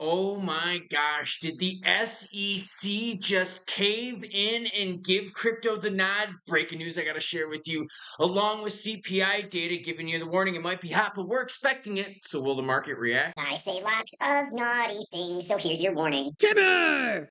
Oh my gosh, did the SEC just cave in and give crypto the nod? Breaking news I got to share with you, along with CPI data giving you the warning it might be hot, but we're expecting it. So will the market react? I say lots of naughty things, so here's your warning. Timber!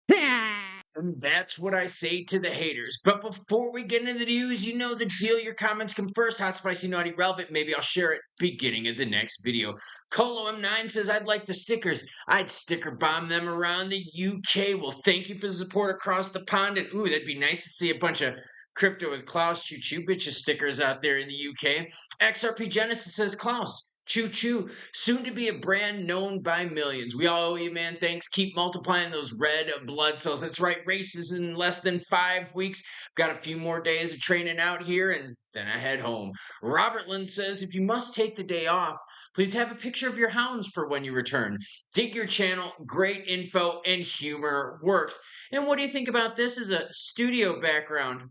And that's what I say to the haters. But before we get into the news, you know the deal. Your comments come first. Hot, spicy, naughty, relevant. Maybe I'll share it beginning of the next video. Colo M9 says, I'd like the stickers. I'd sticker bomb them around the UK. Well, thank you for the support across the pond. And ooh, that'd be nice to see a bunch of crypto with Klaus Choo Choo bitches stickers out there in the UK. XRP Genesis says, Klaus, choo choo, soon to be a brand known by millions. We all owe you, man. Thanks. Keep multiplying those red blood cells. That's right. Race is in less than 5 weeks. Got a few more days of training out here, and then I head home. Robert Lynn says, if you must take the day off, please have a picture of your hounds for when you return. Dig your channel. Great info and humor works. And what do you think about this as a studio background?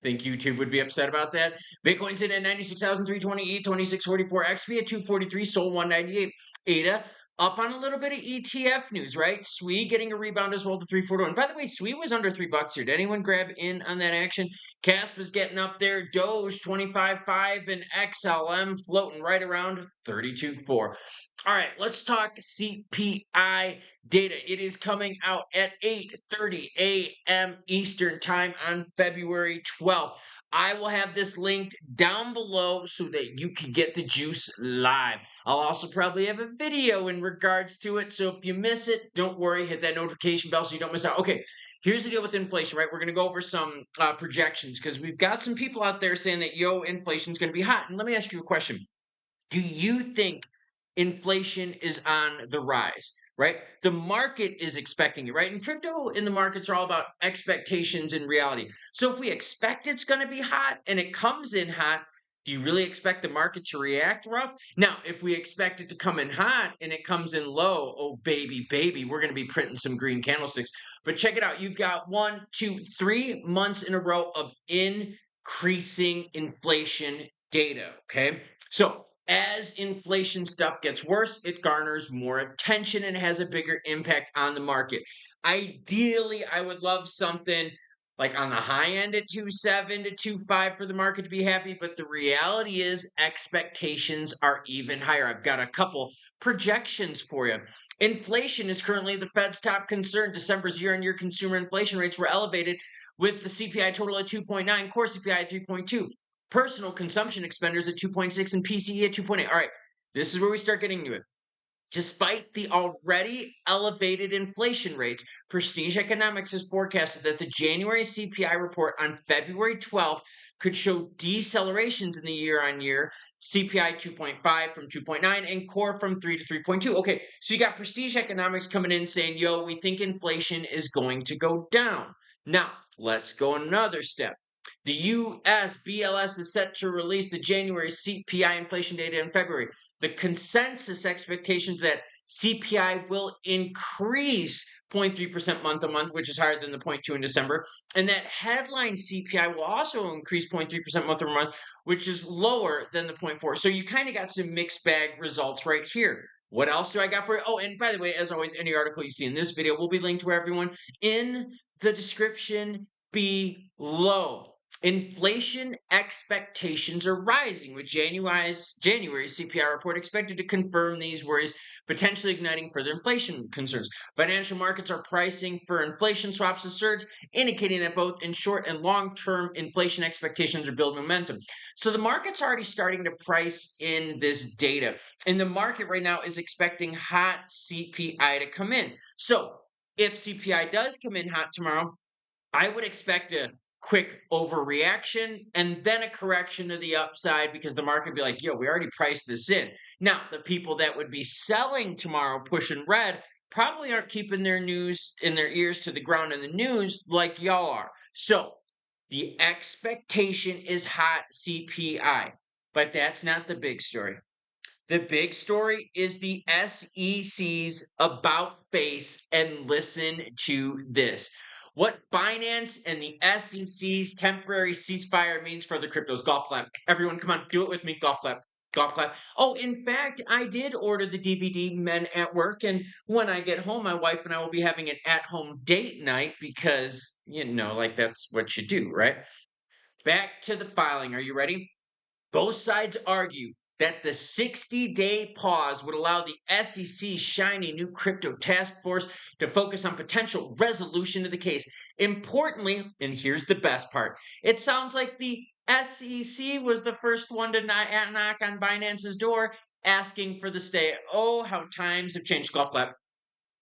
Think YouTube would be upset about that? Bitcoin's in at 96,320, ETH 2644, XP at 243, Sol 198, ADA up on a little bit of ETF news, right? SWE getting a rebound as well to 341. By the way, SWE was under $3 here. Did anyone grab in on that action? CASP is getting up there. Doge 25.5 and XLM floating right around 32.4. All right, let's talk CPI data. It is coming out at 8:30 a.m. Eastern Time on February 12th. I will have this linked down below so that you can get the juice live. I'll also probably have a video in regards to it, so if you miss it, don't worry, hit that notification bell so you don't miss out. Okay, here's the deal with inflation, right? We're going to go over some projections because we've got some people out there saying that, inflation's going to be hot. And let me ask you a question. Do you think inflation is on the rise, right? The market is expecting it, right? And crypto in the markets are all about expectations and reality. So if we expect it's going to be hot and it comes in hot, do you really expect the market to react rough? Now, if we expect it to come in hot and it comes in low, oh baby, we're going to be printing some green candlesticks. But check it out. You've got 1, 2, 3 months in a row of increasing inflation data, okay? So as inflation stuff gets worse, it garners more attention and has a bigger impact on the market. Ideally, I would love something like on the high end at 2.7 to 2.5 for the market to be happy, but the reality is expectations are even higher. I've got a couple projections for you. Inflation is currently the Fed's top concern. December's year-on-year consumer inflation rates were elevated with the CPI total at 2.9, core CPI at 3.2. Personal consumption expenditures at 2.6 and PCE at 2.8. All right, this is where we start getting to it. Despite the already elevated inflation rates, Prestige Economics has forecasted that the January CPI report on February 12th could show decelerations in the year-on-year CPI 2.5 from 2.9 and core from 3 to 3.2. Okay, so you got Prestige Economics coming in saying, we think inflation is going to go down. Now, let's go another step. The U.S. BLS is set to release the January CPI inflation data in February. The consensus expectations that CPI will increase 0.3% month to month, which is higher than the 0.2 in December. And that headline CPI will also increase 0.3% month over month, which is lower than the 0.4. So you kind of got some mixed bag results right here. What else do I got for you? Oh, and by the way, as always, any article you see in this video will be linked to everyone in the description below. Inflation expectations are rising, with January CPI report expected to confirm these worries, potentially igniting further inflation concerns. Financial markets are pricing for inflation swaps to surge, indicating that both in short and long-term inflation expectations are building momentum. So the market's already starting to price in this data, and the market right now is expecting hot CPI to come in. So if CPI does come in hot tomorrow, I would expect a quick overreaction and then a correction to the upside because the market would be like, we already priced this in. Now, the people that would be selling tomorrow pushing red probably aren't keeping their news in their ears to the ground in the news like y'all are. So the expectation is hot CPI, but that's not the big story. The big story is the SEC's about face, and listen to this. What Binance and the SEC's temporary ceasefire means for the cryptos. Golf clap. Everyone, come on, do it with me. Golf clap. Golf clap. Oh, in fact, I did order the DVD Men at Work, and when I get home, my wife and I will be having an at-home date night because, like that's what you do, right? Back to the filing. Are you ready? Both sides argue that the 60-day pause would allow the SEC's shiny new crypto task force to focus on potential resolution of the case. Importantly, and here's the best part, it sounds like the SEC was the first one to knock on Binance's door asking for the stay. Oh, how times have changed. Golf clap.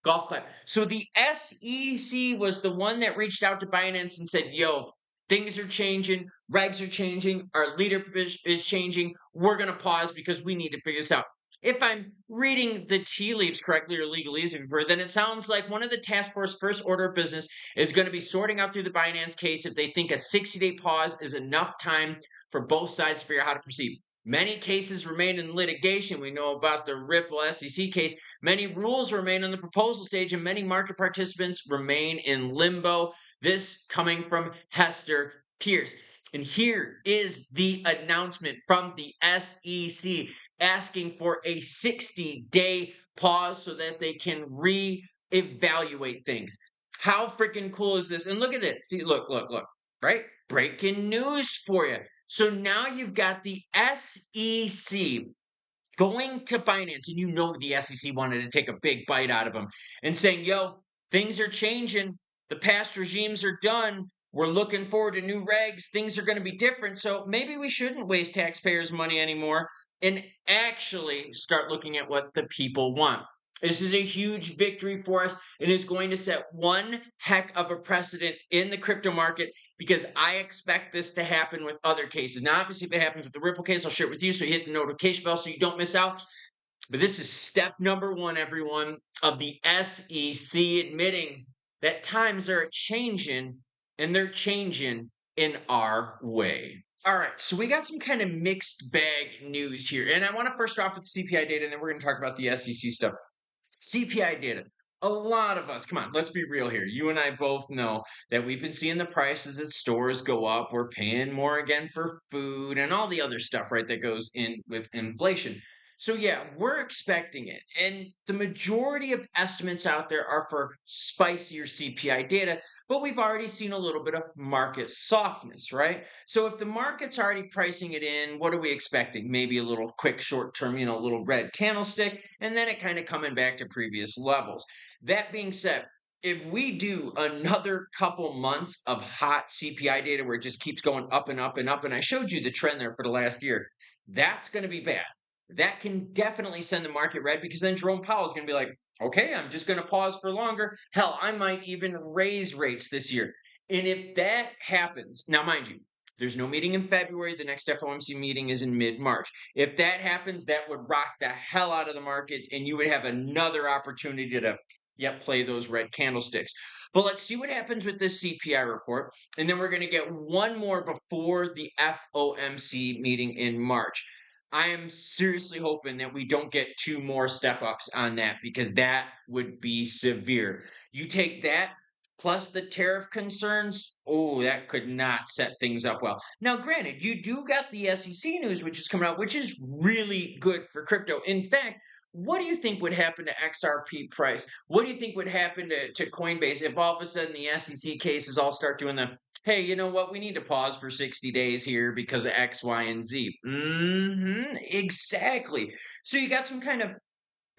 Golf clap. So the SEC was the one that reached out to Binance and said, yo, things are changing, regs are changing, our leadership is changing. We're going to pause because we need to figure this out. If I'm reading the tea leaves correctly, or legalese, if you've heard, then it sounds like one of the task force first order of business is going to be sorting out through the Binance case if they think a 60-day pause is enough time for both sides to figure out how to proceed. Many cases remain in litigation. We know about the Ripple SEC case. Many rules remain on the proposal stage, and many market participants remain in limbo. This coming from Hester Pierce. And here is the announcement from the SEC asking for a 60-day pause so that they can reevaluate things. How freaking cool is this? And look at this. See, look, right? Breaking news for you. So now you've got the SEC going to Binance, and the SEC wanted to take a big bite out of them and saying, yo, things are changing. The past regimes are done. We're looking forward to new regs. Things are going to be different. So maybe we shouldn't waste taxpayers' money anymore and actually start looking at what the people want. This is a huge victory for us. It is going to set one heck of a precedent in the crypto market because I expect this to happen with other cases. Now, obviously, if it happens with the Ripple case, I'll share it with you so you hit the notification bell so you don't miss out. But this is step number one, everyone, of the SEC admitting that times are changing and they're changing in our way. All right, so we got some kind of mixed bag news here. And I want to first off with the CPI data, and then we're going to talk about the SEC stuff. CPI data. A lot of us, come on, let's be real here. You and I both know that we've been seeing the prices at stores go up. We're paying more again for food and all the other stuff, right, that goes in with inflation. So, yeah, we're expecting it. And the majority of estimates out there are for spicier CPI data, but we've already seen a little bit of market softness, right? So, if the market's already pricing it in, what are we expecting? Maybe a little quick short term, a little red candlestick, and then it kind of coming back to previous levels. That being said, if we do another couple months of hot CPI data where it just keeps going up and up and up, and I showed you the trend there for the last year, that's going to be bad. That can definitely send the market red because then Jerome Powell is going to be like, okay, I'm just going to pause for longer. Hell, I might even raise rates this year. And if that happens, now mind you, there's no meeting in February. The next FOMC meeting is in mid-March. If that happens, that would rock the hell out of the markets, and you would have another opportunity to play those red candlesticks. But let's see what happens with this CPI report. And then we're going to get one more before the FOMC meeting in March. I am seriously hoping that we don't get two more step ups on that because that would be severe. You take that plus the tariff concerns, oh, that could not set things up well. Now, granted, you do got the SEC news, which is coming out, which is really good for crypto. In fact, what do you think would happen to XRP price? What do you think would happen to Coinbase if all of a sudden the SEC cases all start doing the, hey, you know what? We need to pause for 60 days here because of X, Y, and Z. Exactly. So you got some kind of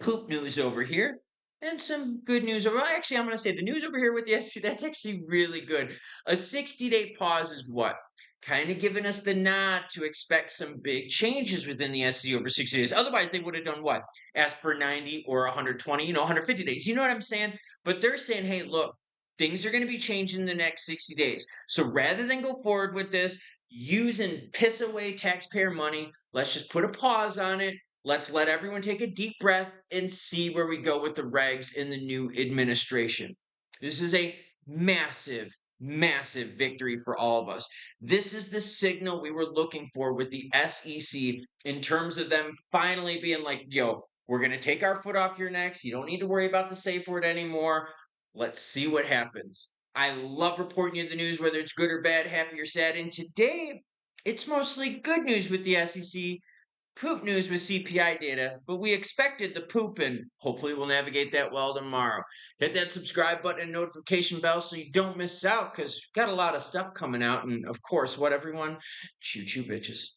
poop news over here and some good news over. Well, actually, I'm going to say the news over here with the SEC, that's actually really good. A 60-day pause is what? Kind of giving us the nod to expect some big changes within the SEC over 60 days. Otherwise, they would have done what? Asked for 90 or 120, 150 days. You know what I'm saying? But they're saying, hey, look, things are going to be changing in the next 60 days. So rather than go forward with this, use and piss away taxpayer money, let's just put a pause on it. Let's let everyone take a deep breath and see where we go with the regs in the new administration. This is a massive, massive victory for all of us. This is the signal we were looking for with the SEC in terms of them finally being like, yo, we're going to take our foot off your necks. You don't need to worry about the safe word anymore. Let's see what happens. I love reporting you the news, whether it's good or bad, happy or sad. And today, it's mostly good news with the SEC. poop news with CPI data, but we expected the poop and hopefully we'll navigate that well tomorrow. Hit that subscribe button and notification bell so you don't miss out because got a lot of stuff coming out. And of course, what everyone? Choo choo bitches.